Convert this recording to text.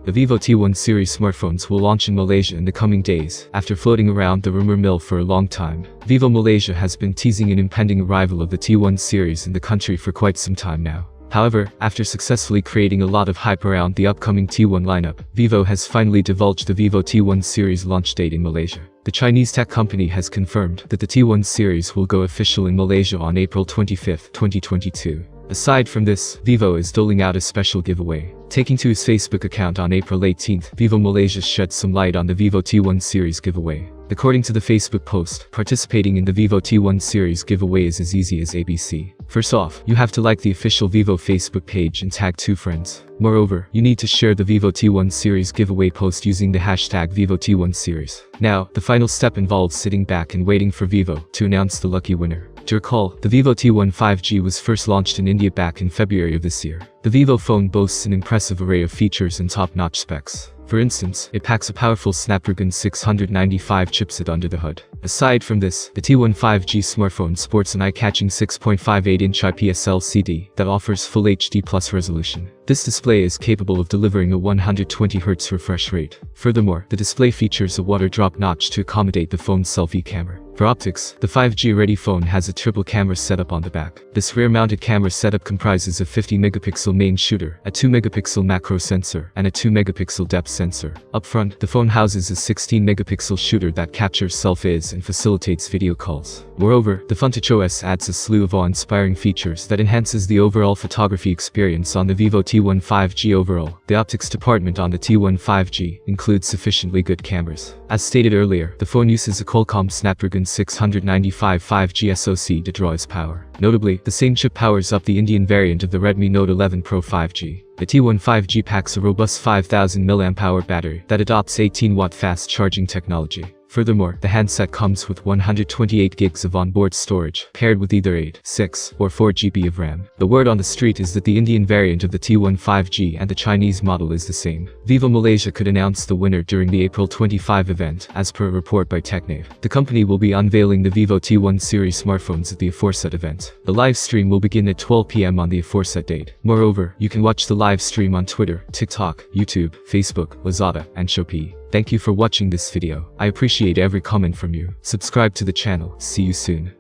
The Vivo T1 series smartphones will launch in Malaysia in the coming days, after floating around the rumor mill for a long time. Vivo Malaysia has been teasing an impending arrival of the T1 series in the country for quite some time now. However, after successfully creating a lot of hype around the upcoming T1 lineup, Vivo has finally divulged the Vivo T1 series launch date in Malaysia. The Chinese tech company has confirmed that the T1 series will go official in Malaysia on April 25, 2022. Aside from this, Vivo is doling out a special giveaway. Taking to his Facebook account on April 18th, Vivo Malaysia shed some light on the Vivo T1 series giveaway. According to the Facebook post, participating in the Vivo T1 series giveaway is as easy as ABC. First off, you have to like the official Vivo Facebook page and tag 2 friends. Moreover, you need to share the Vivo T1 series giveaway post using the hashtag Vivo T1 series. Now, the final step involves sitting back and waiting for Vivo to announce the lucky winner. To recall, the Vivo T1 5G was first launched in India back in February of this year. The Vivo phone boasts an impressive array of features and top-notch specs. For instance, it packs a powerful Snapdragon 695 chipset under the hood. Aside from this, the T1 5G smartphone sports an eye-catching 6.58-inch IPS LCD that offers full HD+ resolution. This display is capable of delivering a 120Hz refresh rate. Furthermore, the display features a water drop notch to accommodate the phone's selfie camera. For optics, the 5G-ready phone has a triple camera setup on the back. This rear-mounted camera setup comprises a 50-megapixel main shooter, a 2-megapixel macro sensor, and a 2-megapixel depth sensor. Up front, the phone houses a 16-megapixel shooter that captures selfies and facilitates video calls. Moreover, the FunTouch OS adds a slew of awe-inspiring features that enhances the overall photography experience on the Vivo T1 5G overall. The optics department on the T1 5G includes sufficiently good cameras. As stated earlier, the phone uses a Qualcomm Snapdragon 695 5G SoC to draw its power. Notably, the same chip powers up the Indian variant of the Redmi Note 11 Pro 5G. The T1 5G packs a robust 5000 mAh battery that adopts 18-watt fast charging technology. Furthermore, the handset comes with 128 GB of onboard storage, paired with either 8, 6, or 4 GB of RAM. The word on the street is that the Indian variant of the T1 5G and the Chinese model is the same. Vivo Malaysia could announce the winner during the April 25 event, as per a report by TechNave. The company will be unveiling the Vivo T1 series smartphones at the aforesaid event. The live stream will begin at 12 p.m. on the aforesaid date. Moreover, you can watch the live stream on Twitter, TikTok, YouTube, Facebook, Lazada, and Shopee. Thank you for watching this video. I appreciate every comment from you. Subscribe to the channel. See you soon.